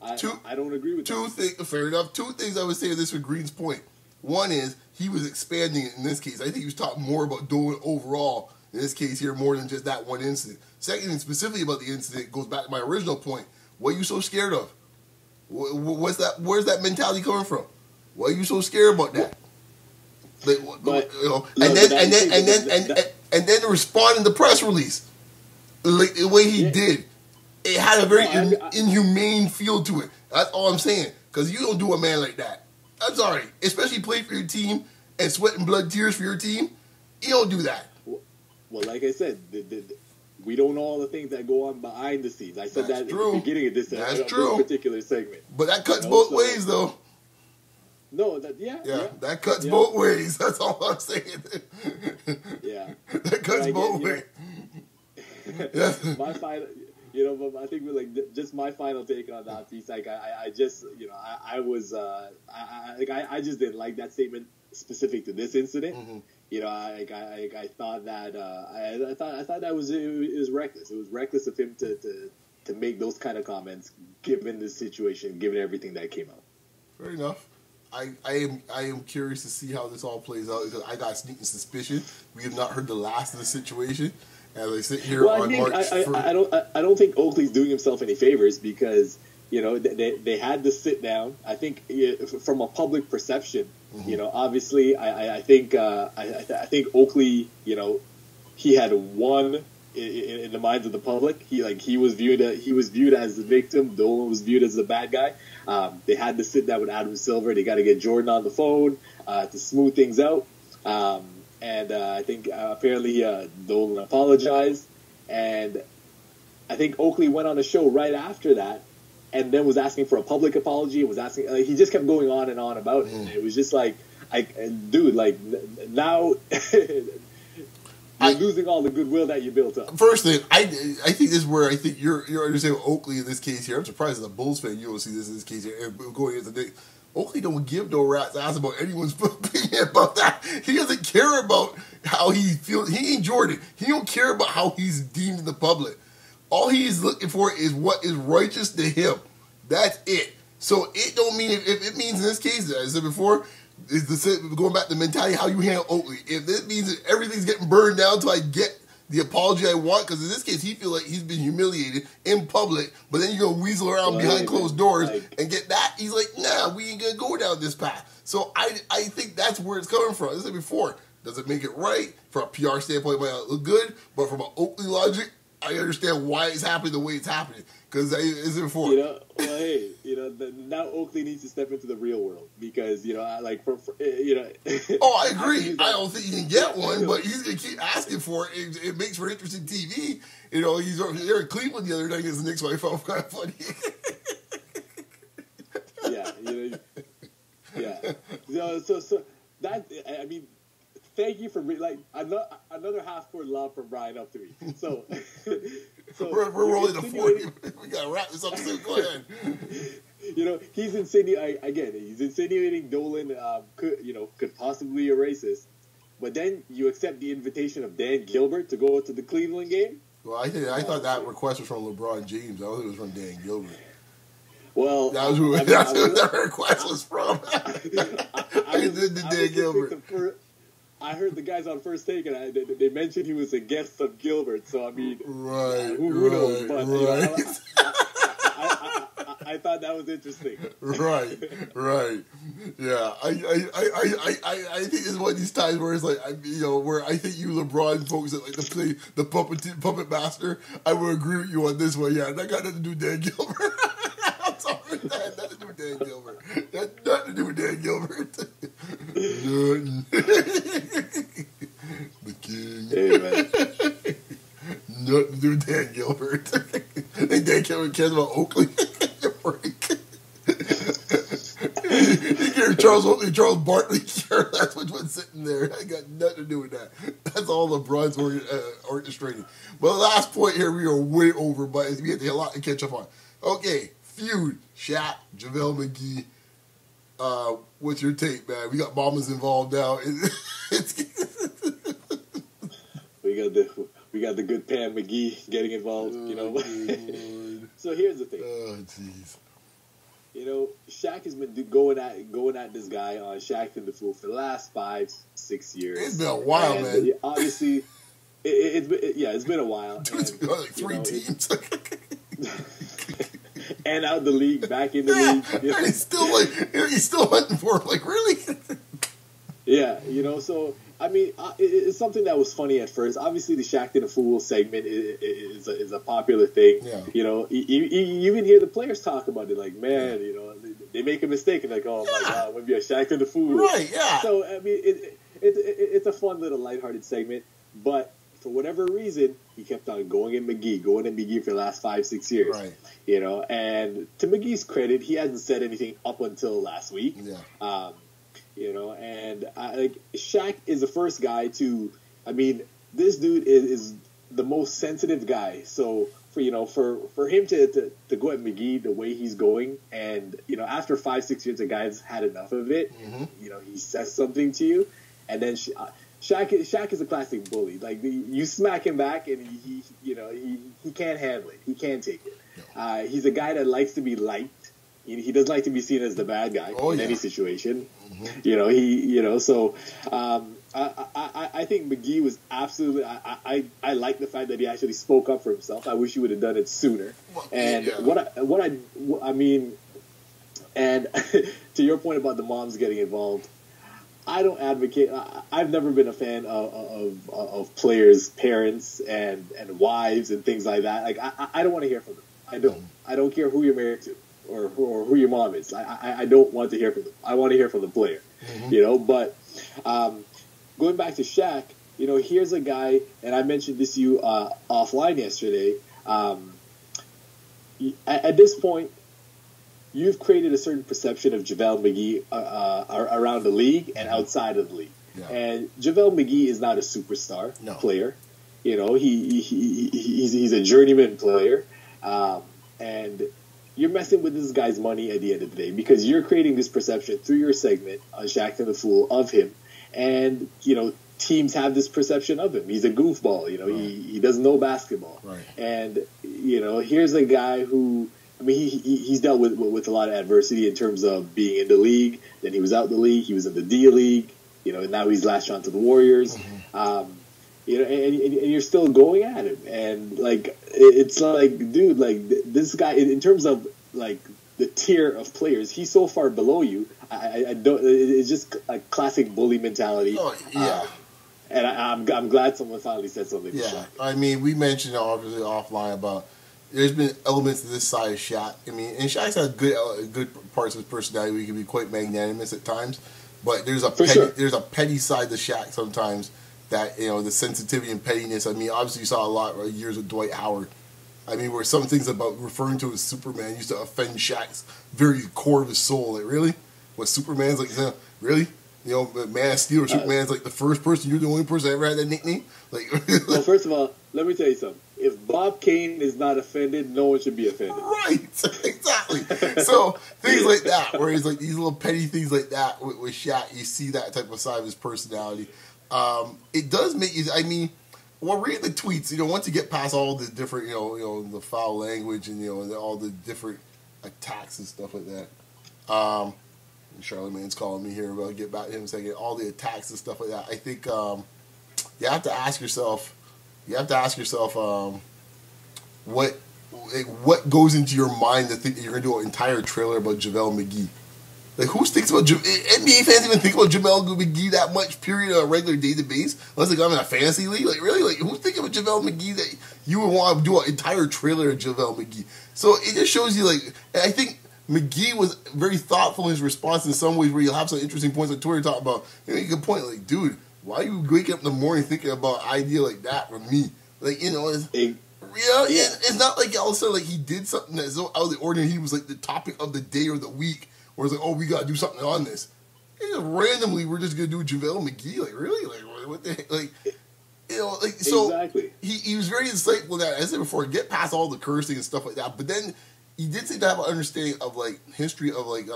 I don't agree with that. Fair enough. 2 things I would say to this with Green's point. One is he was expanding it in this case. I think he was talking more about Dolan overall in this case here more than just that one incident. Second, specifically about the incident, goes back to my original point. What are you so scared of? What's that? Where's that mentality coming from? Why are you so scared about that? And then respond in the press release, like the way he did, it had a very inhumane feel to it. That's all I'm saying. Because you don't do a man like that. I'm sorry, especially play for your team and sweat and blood tears for your team. You don't do that. Well, like I said, we don't know all the things that go on behind the scenes. I said that at the beginning of this particular segment. But that cuts both ways, though. No, that cuts both ways. That's all I'm saying. That cuts both ways. My final, but I think just my final take on that piece. Like I just, I just didn't like that statement specific to this incident. Mm-hmm. I thought that I thought that it was reckless. It was reckless of him to make those kind of comments given the situation, given everything that came out. Fair enough. I am curious to see how this all plays out because I got a sneaking suspicion we have not heard the last of the situation as I sit here on March 1st. I don't think Oakley's doing himself any favors because they had to sit down. I think from a public perception, obviously I think Oakley, he had won in the minds of the public. He was viewed as the victim. Dolan was viewed as the bad guy. They had to sit down with Adam Silver. They got to get Jordan on the phone to smooth things out. And I think apparently Dolan apologized. And I think Oakley went on a show right after that and then was asking for a public apology. He just kept going on and on about it. And it was just now you're losing all the goodwill that you built up. First thing, I think this is where I think you're understanding Oakley in this case here. I'm surprised as a Bulls fan you don't see this in this case here. Going into the Oakley don't give no rat's ass about anyone's opinion about that. He doesn't care about how he feels. He ain't Jordan. He don't care about how he's deemed in the public. All he's looking for is what is righteous to him. That's it. So it don't mean if it means in this case, as I said before, is going back to the mentality how you handle Oakley. If this means that everything's getting burned down until I get the apology I want, because in this case he feels like he's been humiliated in public, but then you're gonna weasel around behind closed doors and get that. He's like, nah, we ain't gonna go down this path. So I think that's where it's coming from. As I said before, does it make it right from a PR standpoint? It might not look good, but from an Oakley logic, I understand why it's happening the way it's happening. Because as I before, now Oakley needs to step into the real world because Oh, I agree. I don't think he can get one, but he's gonna keep asking for it. It makes for interesting TV. He's there in Cleveland the other night against the Knicks. I found kind of funny. So that thank you for like another half-court lob from Brian up to me. So, we're rolling to 40. We gotta wrap this up soon. Go ahead. He's insinuating Dolan could possibly erase this, but then you accept the invitation of Dan Gilbert to go to the Cleveland game. Well, I thought that request was from LeBron James. I don't think it was from Dan Gilbert. Well, that's who the request was from. Dan Gilbert. I heard the guys on First Take, and they mentioned he was a guest of Gilbert. So I mean, who knows? But I thought that was interesting. Right. Yeah, I think it's one of these times where it's like, where I think you LeBron folks that like to play the puppet master. I would agree with you on this one. Yeah, that got nothing to do with Dan Gilbert. I'm sorry, that had nothing to do with Dan Gilbert. That had nothing to do with Dan Gilbert. The king. Amen. Nothing to do with Dan Gilbert. I think Dan Gilbert cares about Oakley. He cares Charles Oakley, Charles Barkley. That's which one's sitting there. I got nothing to do with that. That's all LeBron's orchestrating. Well, the last point here, we are way over, but we have a lot to catch up on. Okay, feud. Shaq, JaVale McGee. What's your take, man? We got mamas involved now. We got the good Pam McGee getting involved. So here's the thing. Oh, jeez. Shaq has been going at this guy on Shaq and the Fool for the last 5-6 years. It's been a while, man. Obviously, it's been a while. It's like 3 teams. And out the league, back in the league. And he's still hunting for it. Like, really? Yeah, so I mean, it's something that was funny at first. Obviously, the Shaq and the Fool segment is a popular thing. Yeah. You even hear the players talk about it. Like, man, they make a mistake and like, oh my God, maybe a Shaq and the Fool. Right? Yeah. So I mean, it's a fun little lighthearted segment, but for whatever reason, he kept on going at McGee for the last 5-6 years. Right. And to McGee's credit, he hasn't said anything up until last week. Yeah. And Shaq is the first guy to. I mean, this dude is the most sensitive guy. So for him to go at McGee the way he's going, and after 5-6 years, the guy's had enough of it. Mm-hmm. He says something to you, and then Shaq is a classic bully. Like you smack him back, and he can't handle it. He can't take it. No. He's a guy that likes to be liked. He doesn't like to be seen as the bad guy in any situation. Mm-hmm. So I think McGee was absolutely. I like the fact that he actually spoke up for himself. I wish he would have done it sooner. And I mean, and to your point about the moms getting involved, I don't advocate. I've never been a fan of players' parents and wives and things like that. Like I don't want to hear from them. I don't. I don't care who you're married to or who your mom is. I don't want to hear from them. I want to hear from the player. Mm-hmm. But going back to Shaq, here's a guy, and I mentioned this to you offline yesterday. At this point, you've created a certain perception of JaVale McGee around the league and outside of the league. Yeah. And JaVale McGee is not a superstar player. He's a journeyman player. And you're messing with this guy's money at the end of the day because you're creating this perception through your segment on Shaq and the Fool of him. And, teams have this perception of him. He's a goofball. He doesn't know basketball. Right. And, here's a guy who, I mean, he's dealt with a lot of adversity in terms of being in the league. Then he was out the league. He was in the D League, and now he's latched on to the Warriors. Mm-hmm. And you're still going at him. And, it's like, dude, this guy, in terms of, the tier of players, he's so far below you. I don't, it's just a classic bully mentality. Oh, yeah. And I'm glad someone finally said something. Yeah. I mean, we mentioned obviously offline about there's been elements of this side of Shaq. I mean, and Shaq's had good parts of his personality where he can be quite magnanimous at times. But there's a petty side to Shaq sometimes that, the sensitivity and pettiness. I mean, obviously you saw a lot of years with Dwight Howard. I mean, where some things about referring to as Superman used to offend Shaq's very core of his soul. Like, really? What Superman's like, really? You know, Man of Steel or Superman's like the first person. You're the only person that ever had that nickname. Like, well, first of all, let me tell you something. If Bob Kane is not offended, no one should be offended. Right, exactly. So things like that, where he's like these little petty things like that with Shaq, you see that type of side of his personality. It does make you. I mean, well, read the tweets. You know, once you get past all the different, you know, the foul language and all the different attacks and stuff like that. Charlamagne's calling me here, but I'll get back to him in a second. All the attacks and stuff like that. I think you have to ask yourself. What goes into your mind to think that you're going to do an entire trailer about JaVale McGee? Like, who thinks about NBA fans even think about JaVale McGee that much? Period on a regular day-to-day basis, unless like I'm in a fantasy league. Like, really, like who's thinking about JaVale McGee that you would want to do an entire trailer of JaVale McGee? So it just shows you, like, I think McGee was very thoughtful in his response in some ways, where you'll have some interesting points on Twitter talking about. You make a good point, like, dude, why are you waking up in the morning thinking about an idea like that from me? Like, you know, it's not like all of a sudden like he did something that's so out of the ordinary. He was like the topic of the day or the week, where it's like, oh, we gotta do something on this. And just randomly, we're just gonna do JaVale McGee. Like, really? Like, what the heck? Like, you know, like, so exactly. He was very insightful in that. As I said before, get past all the cursing and stuff like that. But then he did seem to have an understanding of like history of like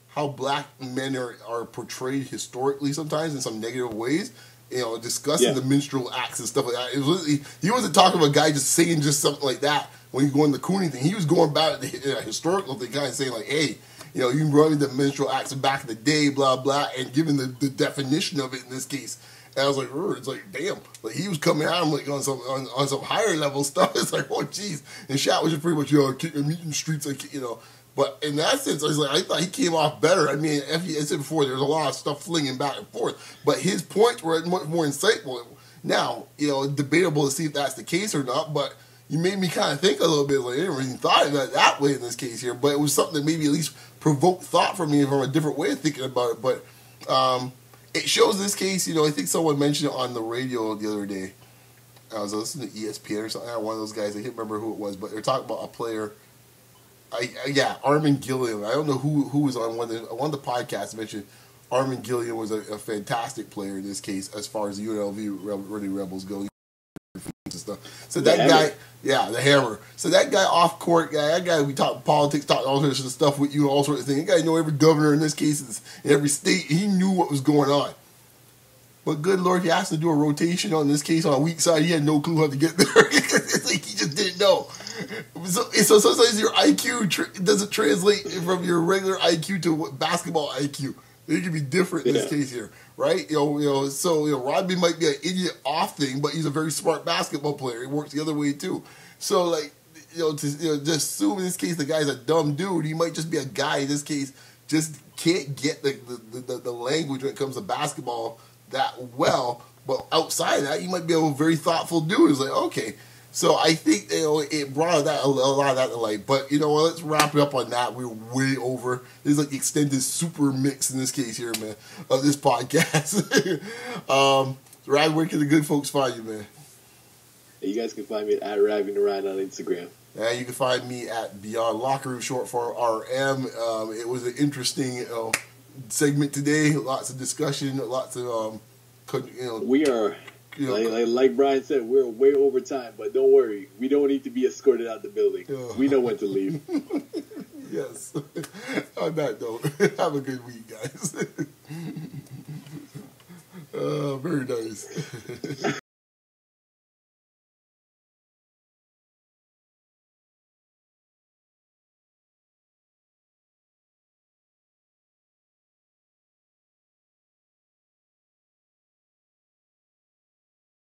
how black men are portrayed historically sometimes in some negative ways. You know, discussing the minstrel acts and stuff like that. It was literally, he wasn't talking about a guy just saying just something like that when he's going the Cooney thing. He was going back to the historical thing, kind of saying like, hey, you know, you brought me the minstrel acts back in the day, blah, blah, and giving the definition of it in this case. And I was like, it's like, damn. Like, he was coming at him like on some higher level stuff. It's like, oh, jeez. And Shaq was just pretty much, meeting streets, like, you know. But in that sense, I thought he came off better. I mean, as I said before, there's a lot of stuff flinging back and forth. But his points were much more insightful. Now, you know, debatable to see if that's the case or not. But you made me kind of think a little bit. Like, I didn't really thought of it that way in this case here. But it was something that maybe at least provoked thought from me from a different way of thinking about it. But it shows in this case, you know, I think someone mentioned it on the radio the other day. I was listening to ESPN or something. One of those guys, I can't remember who it was. But they're talking about a player. Armin Gilliam. I don't know who was on one of the podcasts mentioned Armin Gilliam was a fantastic player in this case as far as the UNLV really Rebels go. And stuff. So that guy, the hammer. So that guy off court guy, that guy we talk politics, talk all sorts of stuff with you, all sorts of things. That guy know every governor in this case in every state. He knew what was going on. But good Lord, he asked to do a rotation on this case on a weak side. He had no clue how to get there. It's like he just didn't know. So sometimes your IQ doesn't translate from your regular IQ to basketball IQ. It can be different in this case here, right? So Rodney might be an idiot off thing, but he's a very smart basketball player. It works the other way too. So like, just assume in this case the guy's a dumb dude. He might just be a guy in this case just can't get the language when it comes to basketball that well. But outside of that, you might be a very thoughtful dude. It's like, okay. So I think it brought a lot of that to light. But let's wrap it up on that. We're way over. This is like the extended super mix in this case here, man, of this podcast. Ryan, where can the good folks find you, man? You guys can find me at Raving the Ryan on Instagram. Yeah, you can find me at Beyond Locker Room, short for RM. It was an interesting segment today. Lots of discussion. Lots of we are. Like Brian said, we're way over time, but don't worry. We don't need to be escorted out the building. We know when to leave. Yes. On that note, have a good week, guys. Very nice.